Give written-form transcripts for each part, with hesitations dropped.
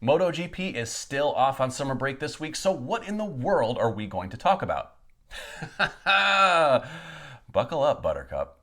MotoGP is still off on summer break this week, so what in the world are we going to talk about? Buckle up, Buttercup.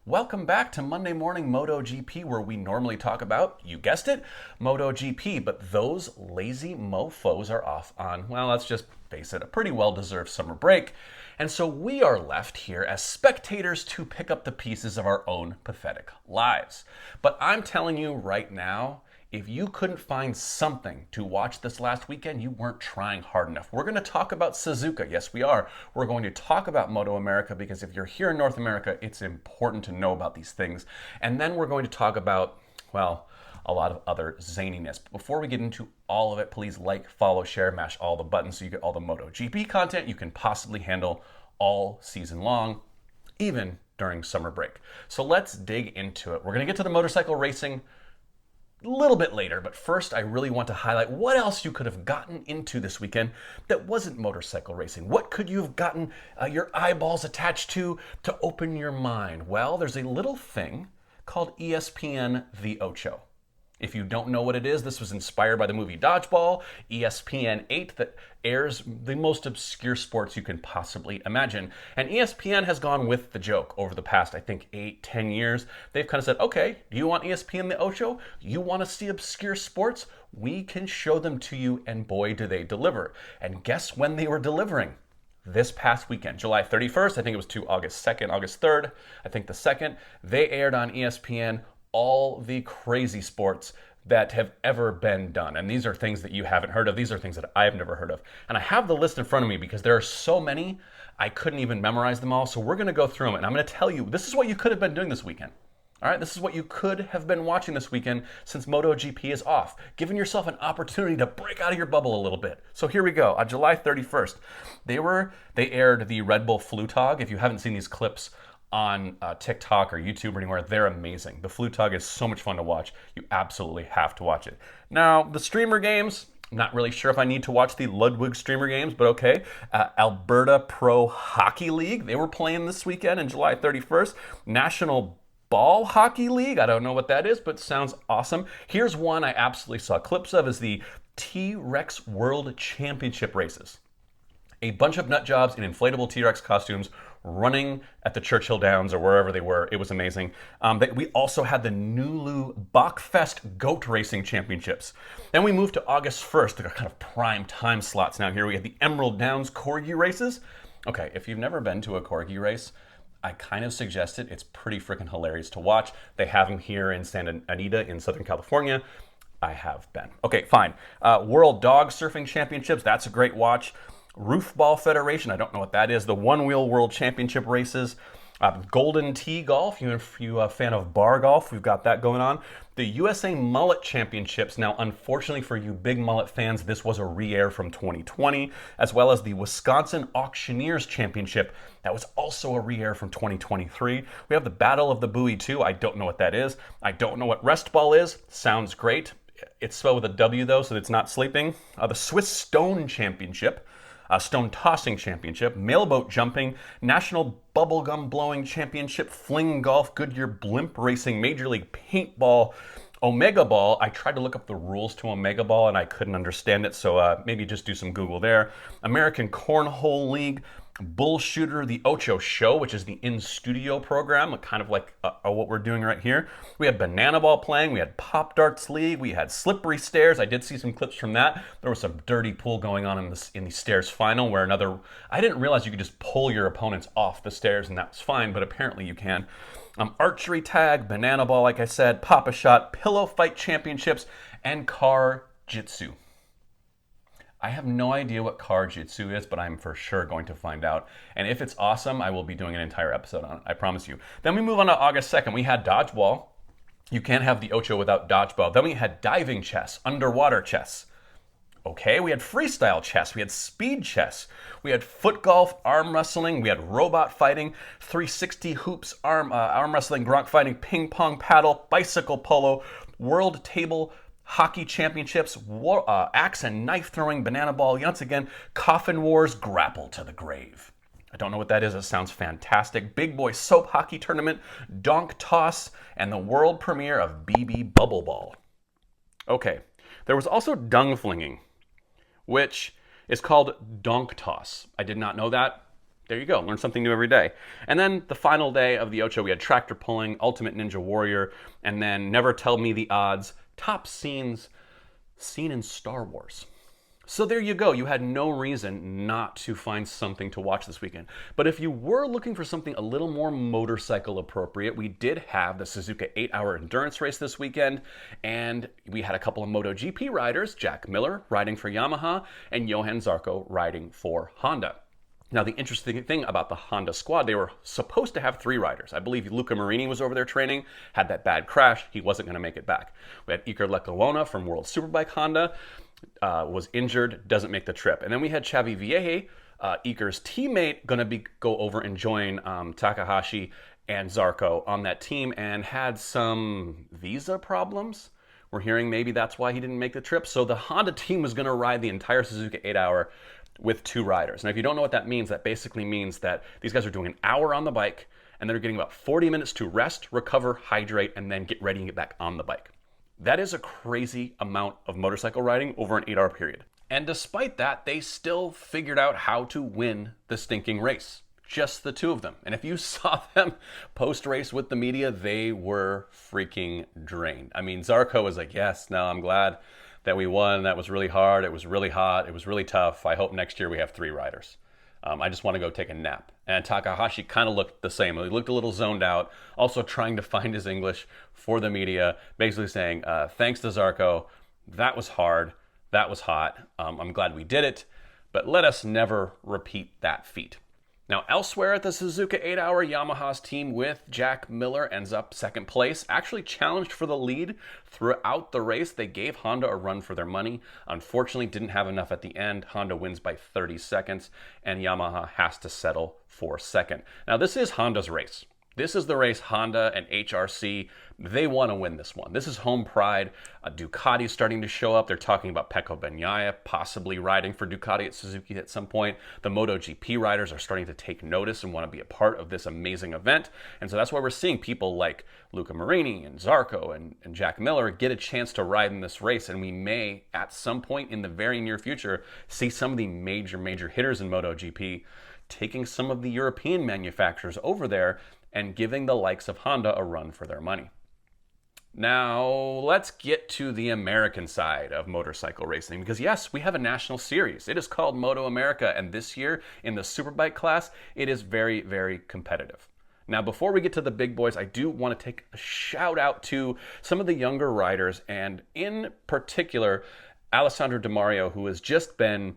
Welcome back to Monday Morning MotoGP, where we normally talk about, you guessed it, MotoGP, but those lazy mofos are off on, well, let's just face it, a pretty well-deserved summer break. And so we are left here as spectators to pick up the pieces of our own pathetic lives. But I'm telling you right now, if you couldn't find something to watch this last weekend, you weren't trying hard enough. We're going to talk about Suzuka. Yes, we are. We're going to talk about MotoAmerica because if you're here in North America, it's important to know about these things. And then we're going to talk about, well, a lot of other zaniness. But before we get into all of it, please like, follow, share, mash all the buttons so you get all the MotoGP content you can possibly handle all season long, even during summer break. So let's dig into it. We're going to get to the motorcycle racing a little bit later, but first I really want to highlight what else you could have gotten into this weekend that wasn't motorcycle racing. What could you have gotten your eyeballs attached to open your mind? Well, there's a little thing called ESPN The Ocho. If you don't know what it is, this was inspired by the movie Dodgeball, ESPN 8, that airs the most obscure sports you can possibly imagine. And ESPN has gone with the joke over the past, I think, 8-10 years. They've kind of said, okay, do you want ESPN The Ocho? You want to see obscure sports? We can show them to you, and boy, do they deliver. And guess when they were delivering? This past weekend, July 31st, I think it was to August 2nd, August 3rd, I think the 2nd, they aired on ESPN all the crazy sports that have ever been done. And these are things that you haven't heard of. These are things that I've never heard of. And I have the list in front of me because there are so many, I couldn't even memorize them all. So we're going to go through them and I'm going to tell you, this is what you could have been doing this weekend. All right, this is what you could have been watching this weekend since MotoGP is off, giving yourself an opportunity to break out of your bubble a little bit. So here we go. On July 31st, they aired the Red Bull Flutog. If you haven't seen these clips on TikTok or YouTube or anywhere, they're amazing. The Flutog is so much fun to watch. You absolutely have to watch it. Now, the streamer games, I'm not really sure if I need to watch the Ludwig streamer games, but okay. Alberta Pro Hockey League, they were playing this weekend on July 31st. National Ball Hockey League, I don't know what that is, but sounds awesome. Here's one I absolutely saw clips of, is the T-Rex World Championship races. A bunch of nut jobs in inflatable T-Rex costumes running at the Churchill Downs or wherever they were. It was amazing. We also had the Nulu Bachfest Goat Racing Championships. Then we moved to August 1st, the kind of prime time slots. Now here we have the Emerald Downs Corgi races. Okay, if you've never been to a Corgi race, I kind of suggest it. It's pretty freaking hilarious to watch. They have them here in Santa Anita in Southern California. I have been. Okay, fine. World Dog Surfing Championships, that's a great watch. Roofball Federation, I don't know what that is. The One Wheel World Championship races. Golden Tee Golf, if you're a fan of bar golf, we've got that going on. The USA Mullet Championships. Now, unfortunately for you big mullet fans, this was a re-air from 2020, as well as the Wisconsin Auctioneers Championship. That was also a re-air from 2023. We have the Battle of the Bowie too. I don't know what that is. I don't know what rest ball is. Sounds great. It's spelled with a W though, so it's not sleeping. The Swiss Stone Championship. Stone Tossing Championship, Mailboat Jumping, National Bubblegum Blowing Championship, Fling Golf, Goodyear Blimp Racing, Major League Paintball, Omega Ball. I tried to look up the rules to Omega Ball and I couldn't understand it, so maybe just do some Google there. American Cornhole League, Bull Shooter, the Ocho Show, which is the in-studio program, kind of like what we're doing right here. We had Banana Ball playing, we had Pop Darts League, we had Slippery Stairs. I did see some clips from that. There was some dirty pool going on in the stairs final where I didn't realize you could just pull your opponents off the stairs and that was fine, but apparently you can. Archery Tag, Banana Ball, like I said, Pop-A-Shot, Pillow Fight Championships, and Car Jitsu. I have no idea what car jitsu is, but I'm for sure going to find out. And if it's awesome, I will be doing an entire episode on it, I promise you. Then we move on to August 2nd. We had dodgeball. You can't have the Ocho without dodgeball. Then we had diving chess, underwater chess. Okay, we had freestyle chess, we had speed chess, we had foot golf, arm wrestling, we had robot fighting, 360 hoops, arm wrestling, gronk fighting, ping pong paddle, bicycle polo, world table hockey championships, axe and knife throwing, banana ball, once again, coffin wars, grapple to the grave. I don't know what that is. It sounds fantastic. Big boy soap hockey tournament, donk toss, and the world premiere of BB Bubble Ball. Okay, there was also dung flinging, which is called donk toss. I did not know that. There you go. Learn something new every day. And then the final day of the Ocho, we had tractor pulling, Ultimate Ninja Warrior, and then Never Tell Me the Odds, top scenes seen in Star Wars. So there you go. You had no reason not to find something to watch this weekend. But if you were looking for something a little more motorcycle appropriate, we did have the Suzuka 8-hour endurance race this weekend, and we had a couple of MotoGP riders, Jack Miller riding for Yamaha, and Johan Zarco riding for Honda. Now, the interesting thing about the Honda squad, they were supposed to have 3 riders. I believe Luca Marini was over there training, had that bad crash. He wasn't going to make it back. We had Iker Lecuona from World Superbike Honda, was injured, doesn't make the trip. And then we had Xavi Vieje, Iker's teammate, going to go over and join Takahashi and Zarco on that team, and had some visa problems. We're hearing maybe that's why he didn't make the trip. So the Honda team was going to ride the entire Suzuka 8-hour with 2 riders. Now, if you don't know what that means, that basically means that these guys are doing an hour on the bike, and they're getting about 40 minutes to rest, recover, hydrate, and then get ready and get back on the bike. That is a crazy amount of motorcycle riding over an 8-hour period. And despite that, they still figured out how to win the stinking race. Just the 2 of them. And if you saw them post-race with the media, they were freaking drained. I mean, Zarco was like, yes, no, I'm glad that we won. That was really hard. It was really hot. It was really tough. I hope next year we have 3 riders. I just want to go take a nap. And Takahashi kind of looked the same. He looked a little zoned out, also trying to find his English for the media, basically saying, thanks to Zarco, that was hard, that was hot. I'm glad we did it, but let us never repeat that feat. Now, elsewhere at the Suzuka 8-hour, Yamaha's team with Jack Miller ends up second place, actually challenged for the lead throughout the race. They gave Honda a run for their money. Unfortunately, didn't have enough at the end. Honda wins by 30 seconds, and Yamaha has to settle for second. Now, this is Honda's race. This is the race Honda and HRC, they want to win this one. This is home pride. Ducati's starting to show up. They're talking about Pecco Bagnaia possibly riding for Ducati at Suzuki at some point. The MotoGP riders are starting to take notice and want to be a part of this amazing event. And so that's why we're seeing people like Luca Marini and Zarco and Jack Miller get a chance to ride in this race. And we may, at some point in the very near future, see some of the major hitters in MotoGP taking some of the European manufacturers over there and giving the likes of Honda a run for their money. Now, let's get to the American side of motorcycle racing, because yes, we have a national series. It is called MotoAmerica, and this year in the Superbike class, it is very competitive. Now, before we get to the big boys, I do want to take a shout out to some of the younger riders, and in particular, Alessandro Di Mario, who has just been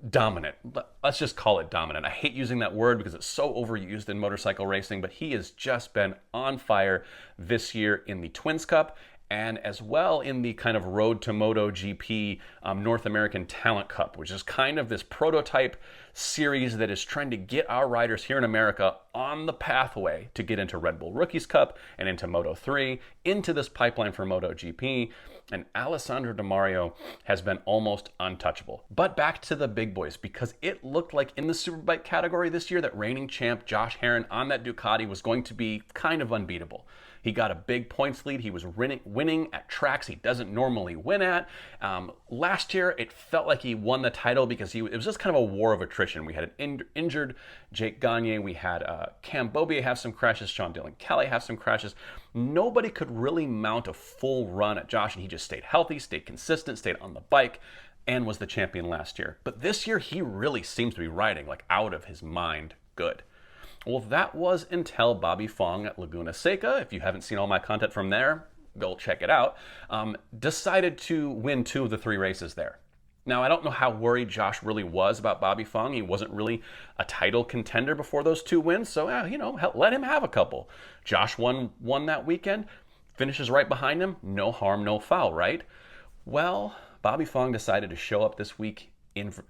dominant. Let's just call it dominant. I hate using that word because it's so overused in motorcycle racing, but he has just been on fire this year in the Twins Cup and as well in the kind of Road to MotoGP North American Talent Cup, which is kind of this prototype series that is trying to get our riders here in America on the pathway to get into Red Bull Rookies Cup and into Moto3, into this pipeline for MotoGP. And Alessandro Di Mario has been almost untouchable. But back to the big boys, because it looked like in the Superbike category this year that reigning champ Josh Herrin on that Ducati was going to be kind of unbeatable. He got a big points lead. He was winning at tracks he doesn't normally win at. Last year, it felt like he won the title because it was just kind of a war of attrition. We had an injured Jake Gagne. We had Cam Beaubier have some crashes. Sean Dillon Kelly have some crashes. Nobody could really mount a full run at Josh, and he just stayed healthy, stayed consistent, stayed on the bike, and was the champion last year. But this year, he really seems to be riding like out of his mind good. Well, that was until Bobby Fong at Laguna Seca, if you haven't seen all my content from there, go check it out, decided to win 2 of the 3 races there. Now, I don't know how worried Josh really was about Bobby Fong. He wasn't really a title contender before those 2 wins, so let him have a couple. Josh won that weekend, finishes right behind him, no harm, no foul, right? Well, Bobby Fong decided to show up this week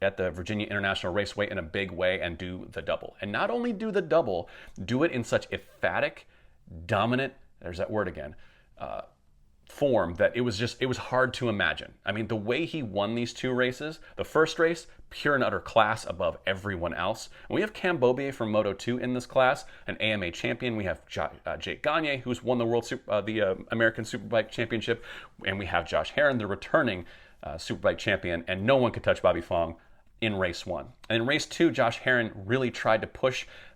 at the Virginia International Raceway in a big way and do the double. And not only do the double, do it in such emphatic, dominant, there's that word again, form that it was hard to imagine. I mean, the way he won these two races, the first race, pure and utter class above everyone else. And we have Cam Beaubier from Moto2 in this class, an AMA champion. We have Jake Gagne, who's won the American Superbike Championship, and we have Josh Herrin, the returning Superbike champion, and no one could touch Bobby Fong in race 1. And in race 2, Josh Herrin really tried to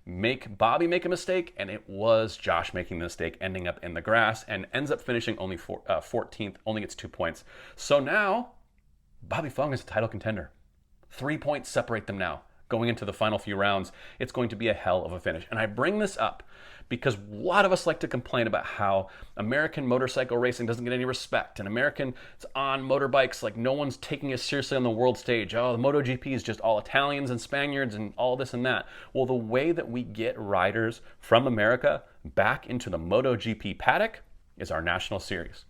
make Bobby make a mistake, and it was Josh making the mistake, ending up in the grass, and ends up finishing only 14th, only gets 2 points. So now, Bobby Fong is a title contender. 3 points separate them now. Going into the final few rounds, it's going to be a hell of a finish. And I bring this up because a lot of us like to complain about how American motorcycle racing doesn't get any respect, and Americans on motorbikes, like no one's taking us seriously on the world stage. Oh, the MotoGP is just all Italians and Spaniards and all this and that. Well, the way that we get riders from America back into the MotoGP paddock is our national series.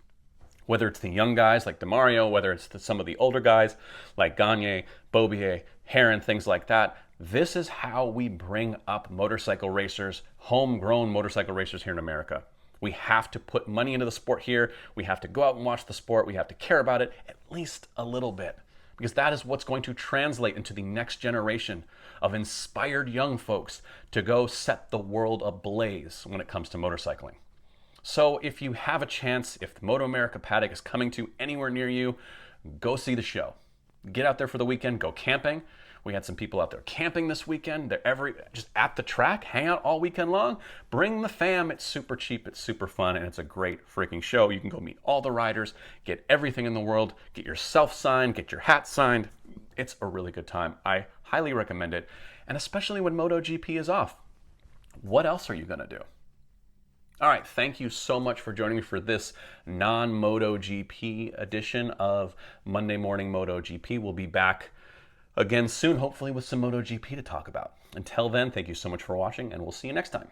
Whether it's the young guys like DeMario, whether it's some of the older guys like Gagne, Beaubier, Herrin, things like that, this is how we bring up motorcycle racers, homegrown motorcycle racers here in America. We have to put money into the sport here. We have to go out and watch the sport. We have to care about it at least a little bit, because that is what's going to translate into the next generation of inspired young folks to go set the world ablaze when it comes to motorcycling. So if you have a chance, if the MotoAmerica paddock is coming to anywhere near you, go see the show. Get out there for the weekend, go camping. We had some people out there camping this weekend. They're just at the track, hang out all weekend long. Bring the fam. It's super cheap, it's super fun, and it's a great freaking show. You can go meet all the riders, get everything in the world, get yourself signed, get your hat signed. It's a really good time. I highly recommend it, and especially when MotoGP is off. What else are you going to do? All right, thank you so much for joining me for this non-MotoGP edition of Monday Morning MotoGP. We'll be back again soon, hopefully with some MotoGP to talk about. Until then, thank you so much for watching, and we'll see you next time.